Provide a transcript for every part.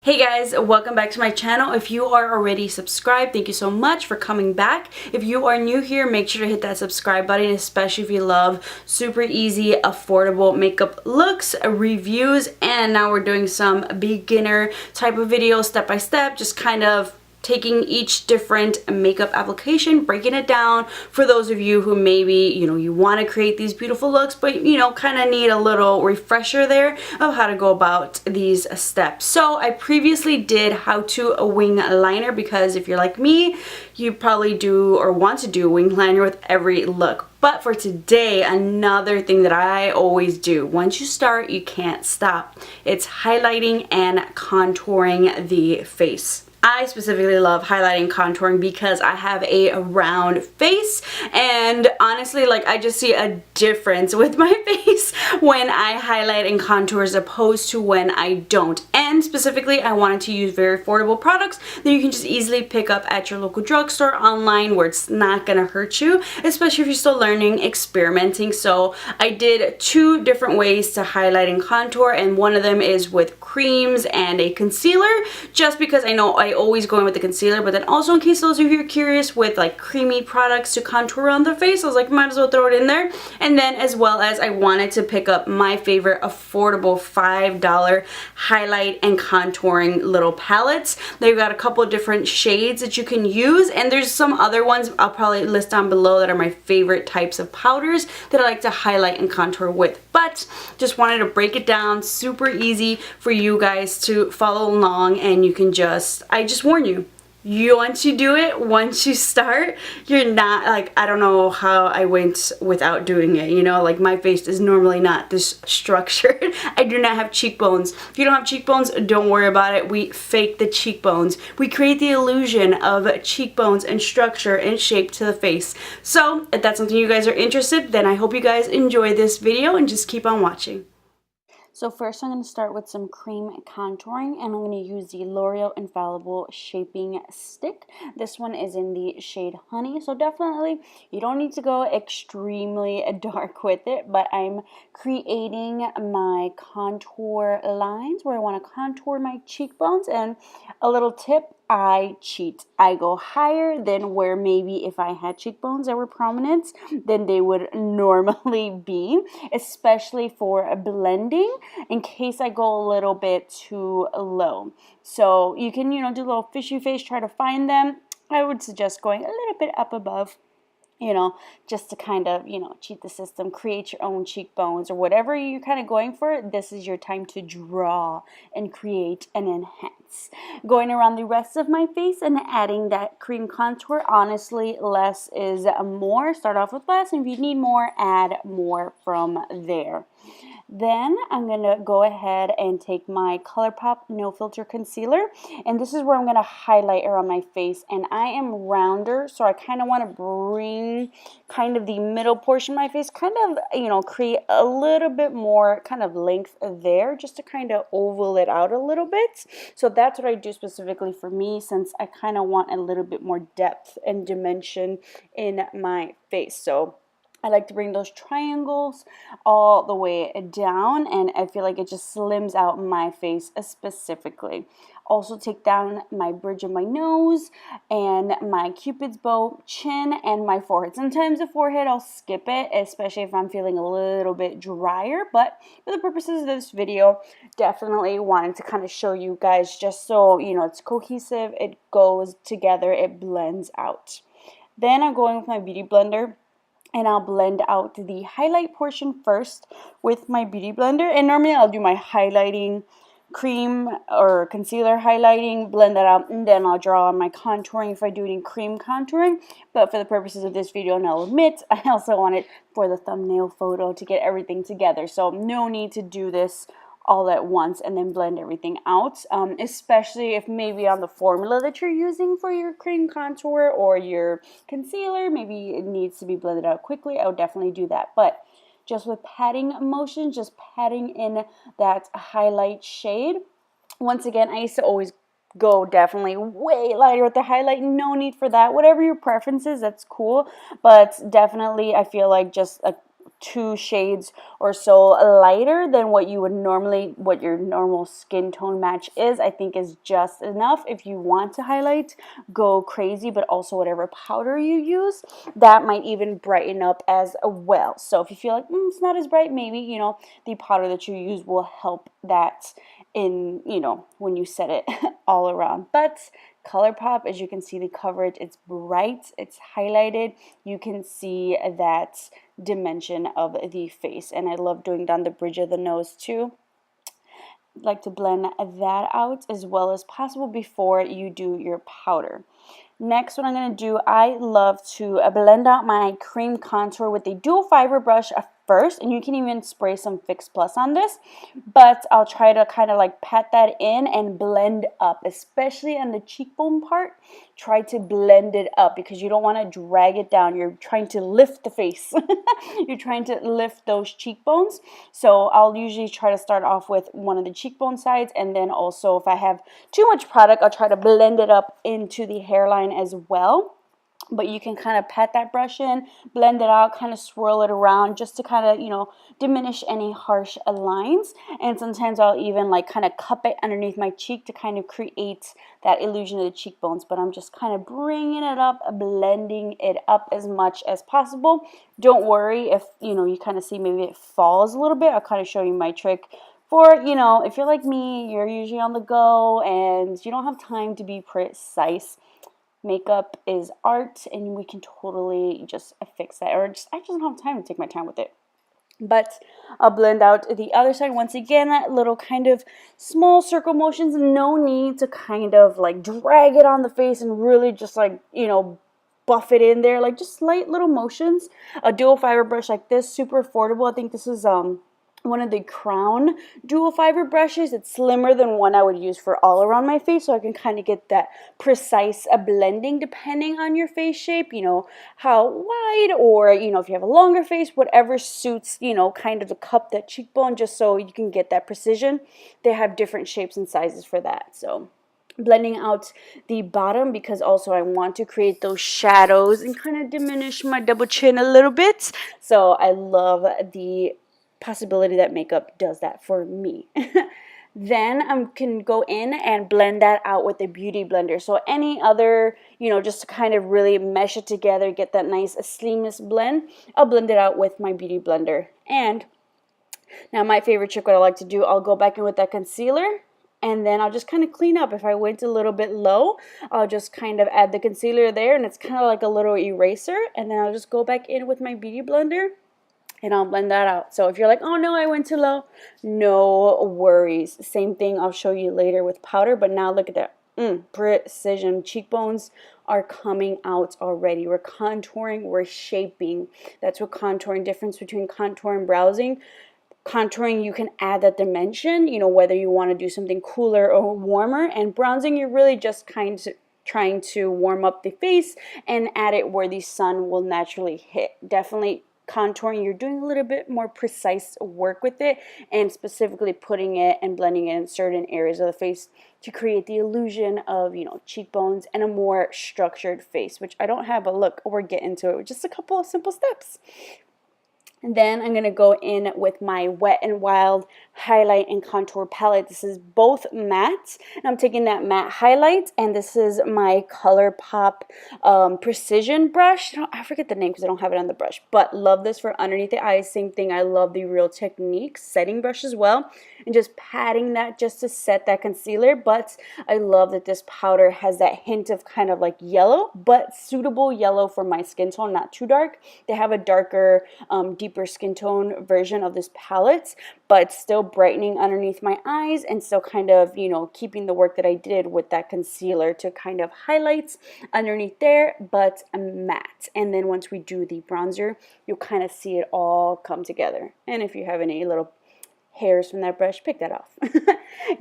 Hey guys, welcome back to my channel. If you are already subscribed, thank you so much for coming back. If you are new here, make sure to hit that subscribe button, especially if you love super easy, affordable makeup looks, reviews, and now we're doing some beginner type of videos, step by step, just kind of taking each different makeup application, breaking it down for those of you who maybe, you want to create these beautiful looks, but, kind of need a little refresher there of how to go about these steps. So I previously did how to a wing liner because if you're like me, you probably do or want to do a wing liner with every look. But for today, another thing that I always do, once you start, you can't stop. It's highlighting and contouring the face. I specifically love highlighting and contouring because I have a round face, and honestly, I just see a difference with my face when I highlight and contour as opposed to when I don't. And specifically, I wanted to use very affordable products that you can just easily pick up at your local drugstore, online, where it's not gonna hurt you, especially if you're still learning, experimenting. So I did two different ways to highlight and contour, and one of them is with creams and a concealer, just because I know I always go in with the concealer, but then also in case those of you are curious with creamy products to contour around the face, I was like, might as well throw it in there. And then as well as I wanted to pick up my favorite affordable $5 highlight and contouring little palettes. They've got a couple of different shades that you can use, and there's some other ones I'll probably list down below that are my favorite types of powders that I like to highlight and contour with. But just wanted to break it down, super easy for you guys to follow along, and you can I just warn you, once you do it, once you start, you're not, I don't know how I went without doing it, my face is normally not this structured. I do not have cheekbones. If you don't have cheekbones, don't worry about it. We fake the cheekbones. We create the illusion of cheekbones and structure and shape to the face. So if that's something you guys are interested, then I hope you guys enjoy this video and just keep on watching. So first I'm going to start with some cream contouring, and I'm going to use the L'Oreal Infallible Shaping Stick. This one is in the shade Honey, so definitely you don't need to go extremely dark with it, but I'm creating my contour lines where I want to contour my cheekbones. And a little tip, I cheat. I go higher than where maybe if I had cheekbones that were prominent than they would normally be, especially for blending, in case I go a little bit too low. So you can, do a little fishy face, try to find them. I would suggest going a little bit up above, just to kind of, cheat the system, create your own cheekbones or whatever you're kind of going for. This is your time to draw and create and enhance. Going around the rest of my face and adding that cream contour. Honestly, less is more. Start off with less, and if you need more, add more from there. Then I'm going to go ahead and take my Colourpop No Filter Concealer, and this is where I'm going to highlight around my face. And I am rounder, so I kind of want to bring kind of the middle portion of my face, kind of, create a little bit more kind of length there, just to kind of oval it out a little bit. So that's what I do specifically for me, since I kind of want a little bit more depth and dimension in my face. So I like to bring those triangles all the way down, and I feel like it just slims out my face specifically. Also take down my bridge of my nose and my Cupid's bow, chin, and my forehead. Sometimes the forehead I'll skip it, especially if I'm feeling a little bit drier, but for the purposes of this video, definitely wanted to kind of show you guys just so, it's cohesive, it goes together, it blends out. Then I'm going with my Beauty Blender, and I'll blend out the highlight portion first with my Beauty Blender. And normally I'll do my highlighting cream or concealer highlighting, blend that out, and then I'll draw on my contouring if I do any cream contouring. But for the purposes of this video, and I'll admit, I also want it for the thumbnail photo to get everything together. So no need to do this all at once and then blend everything out, especially if maybe on the formula that you're using for your cream contour or your concealer, maybe it needs to be blended out quickly. I would definitely do that. But just with patting motions, just patting in that highlight shade. Once again, I used to always go definitely way lighter with the highlight. No need for that. Whatever your preference is, that's cool. But definitely I feel like just 2 shades or so lighter than what you would normally, what your normal skin tone match is, I think is just enough. If you want to highlight, go crazy, but also whatever powder you use, that might even brighten up as well. So if you feel like it's not as bright, maybe, you know, the powder that you use will help that in, you know, when you set it all around. But Colourpop, as you can see, the coverage, it's bright, it's highlighted. You can see that dimension of the face, and I love doing down the bridge of the nose too. Like to blend that out as well as possible before you do your powder. Next, what I'm going to do, I love to blend out my cream contour with the dual fiber brush first, and you can even spray some Fix Plus on this, but I'll try to kind of like pat that in and blend up, especially on the cheekbone part. Try to blend it up because you don't want to drag it down. You're trying to lift the face. You're trying to lift those cheekbones. So I'll usually try to start off with one of the cheekbone sides, and then also if I have too much product, I'll try to blend it up into the hairline as well. But you can kind of pat that brush in, blend it out, kind of swirl it around just to kind of, you know, diminish any harsh lines. And sometimes I'll even like kind of cup it underneath my cheek to kind of create that illusion of the cheekbones. But I'm just kind of bringing it up, blending it up as much as possible. Don't worry if, you know, you kind of see maybe it falls a little bit. I'll kind of show you my trick. For, you know, if you're like me, you're usually on the go and you don't have time to be precise. Makeup is art, and we can totally just fix that, or just I just don't have time to take my time with it. But I'll blend out the other side once again, that little kind of small circle motions. No need to kind of like drag it on the face and really just like, you know, buff it in there, like just light little motions. A dual fiber brush like this, super affordable. I think this is one of the Crown dual fiber brushes. It's slimmer than one I would use for all around my face, so I can kind of get that precise blending depending on your face shape, you know, how wide, or, you know, if you have a longer face, whatever suits, you know, kind of to cup that cheekbone, just so you can get that precision. They have different shapes and sizes for that. So blending out the bottom, because also I want to create those shadows and kind of diminish my double chin a little bit. So I love the possibility that makeup does that for me. Then I can go in and blend that out with a beauty blender. So any other, you know, just to kind of really mesh it together, get that nice seamless blend, I'll blend it out with my beauty blender. And now my favorite trick, what I like to do, I'll go back in with that concealer, and then I'll just kind of clean up. If I went a little bit low, I'll just kind of add the concealer there, and it's kind of like a little eraser, and then I'll just go back in with my beauty blender and I'll blend that out. So if you're like, oh no, I went too low, no worries. Same thing I'll show you later with powder, but now look at that. Precision. Cheekbones are coming out already. We're contouring, we're shaping. That's what contouring, difference between contour and browsing. Contouring, you can add that dimension, you know, whether you want to do something cooler or warmer, and bronzing, you're really just kind of trying to warm up the face and add it where the sun will naturally hit. Definitely contouring, you're doing a little bit more precise work with it, and specifically putting it and blending it in certain areas of the face to create the illusion of, you know, cheekbones and a more structured face, which I don't have, but look, we're getting to it with just a couple of simple steps. And then I'm going to go in with my Wet n Wild highlight and contour palette. This is both matte, and I'm taking that matte highlight, and this is my Colourpop Precision brush. I forget the name because I don't have it on the brush, but love this for underneath the eyes. Same thing, I love the Real Technique setting brush as well, and just patting that just to set that concealer. But I love that this powder has that hint of kind of like yellow, but suitable yellow for my skin tone, not too dark. They have a darker, deeper skin tone version of this palette, but still brightening underneath my eyes, and still kind of, you know, keeping the work that I did with that concealer to kind of highlights underneath there, but matte. And then once we do the bronzer, you'll kind of see it all come together. And if you have any little hairs from that brush, pick that off.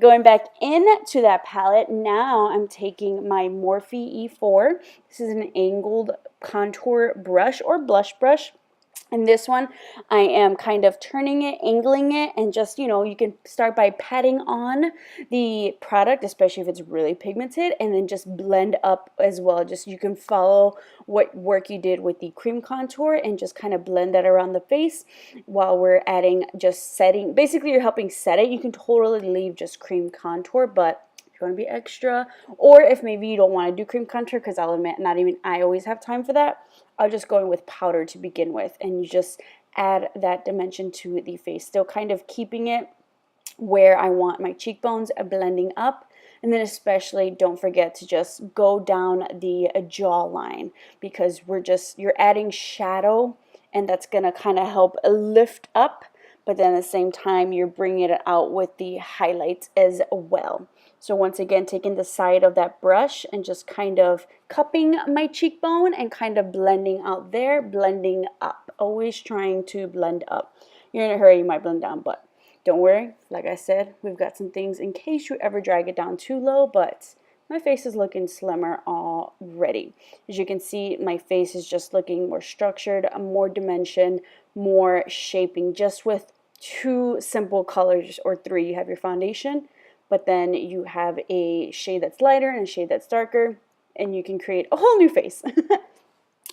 Going back into that palette, now I'm taking my Morphe E4. This is an angled contour brush or blush brush. In this one, I am kind of turning it, angling it, and just, you know, you can start by patting on the product, especially if it's really pigmented, and then just blend up as well. Just you can follow what work you did with the cream contour and just kind of blend that around the face while we're adding, just setting. Basically, you're helping set it. You can totally leave just cream contour, but if you want to be extra, or if maybe you don't want to do cream contour, because I'll admit, not even I always have time for that, I'll just go in with powder to begin with, and you just add that dimension to the face, still kind of keeping it where I want my cheekbones, blending up. And then especially don't forget to just go down the jawline, because you're adding shadow, and that's gonna kind of help lift up, but then at the same time you're bringing it out with the highlights as well. So once again, taking the side of that brush and just kind of cupping my cheekbone and kind of blending out there, blending up. Always trying to blend up. You're in a hurry, you might blend down, but don't worry. Like I said, we've got some things in case you ever drag it down too low, but my face is looking slimmer already. As you can see, my face is just looking more structured, more dimension, more shaping, just with 2 simple colors, or 3. You have your foundation, but then you have a shade that's lighter and a shade that's darker, and you can create a whole new face.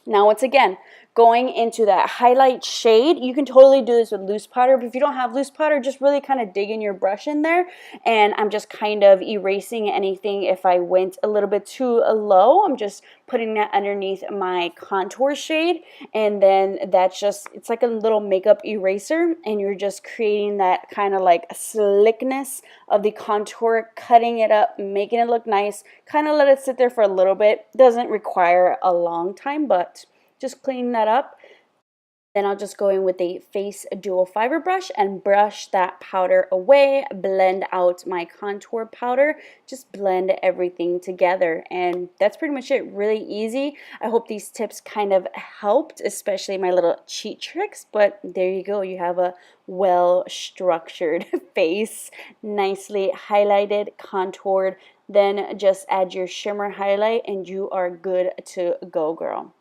Now, once again, going into that highlight shade, you can totally do this with loose powder, but if you don't have loose powder, just really kind of dig in your brush in there, and I'm just kind of erasing anything if I went a little bit too low. I'm just putting that underneath my contour shade, and then that's just, it's like a little makeup eraser, and you're just creating that kind of like slickness of the contour, cutting it up, making it look nice, kind of let it sit there for a little bit. Doesn't require a long time, but just cleaning that up. Then I'll just go in with a Face Dual Fiber brush and brush that powder away, blend out my contour powder, just blend everything together. And that's pretty much it, really easy. I hope these tips kind of helped, especially my little cheat tricks, but there you go. You have a well-structured face, nicely highlighted, contoured. Then just add your shimmer highlight and you are good to go, girl.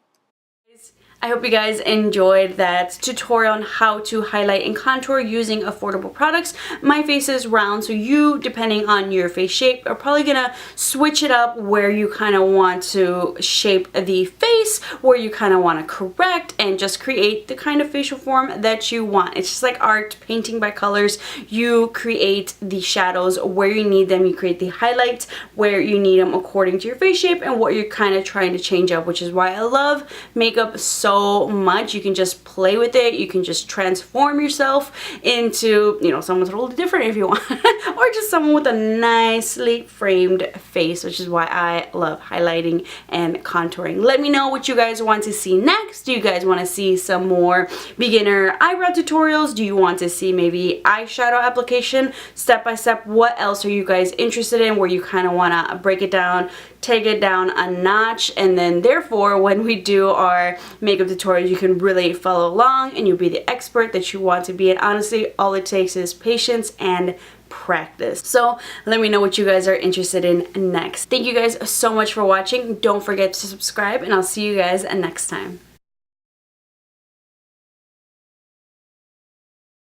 I hope you guys enjoyed that tutorial on how to highlight and contour using affordable products. My face is round, so you, depending on your face shape, are probably gonna switch it up where you kind of want to shape the face, where you kind of want to correct, and just create the kind of facial form that you want. It's just like art, painting by colors. You create the shadows where you need them, you create the highlights where you need them according to your face shape and what you're kind of trying to change up, which is why I love makeup so much. You can just play with it, you can just transform yourself into, you know, someone totally different if you want, or just someone with a nicely framed face, which is why I love highlighting and contouring. Let me know what you guys want to see next. Do you guys want to see some more beginner eyebrow tutorials? Do you want to see maybe eyeshadow application step by step? What else are you guys interested in, where you kind of want to break it down, take it down a notch, and then therefore when we do our makeup tutorials you can really follow along and you'll be the expert that you want to be. And honestly, all it takes is patience and practice. So let me know what you guys are interested in next. Thank you guys so much for watching. Don't forget to subscribe, and I'll see you guys next time.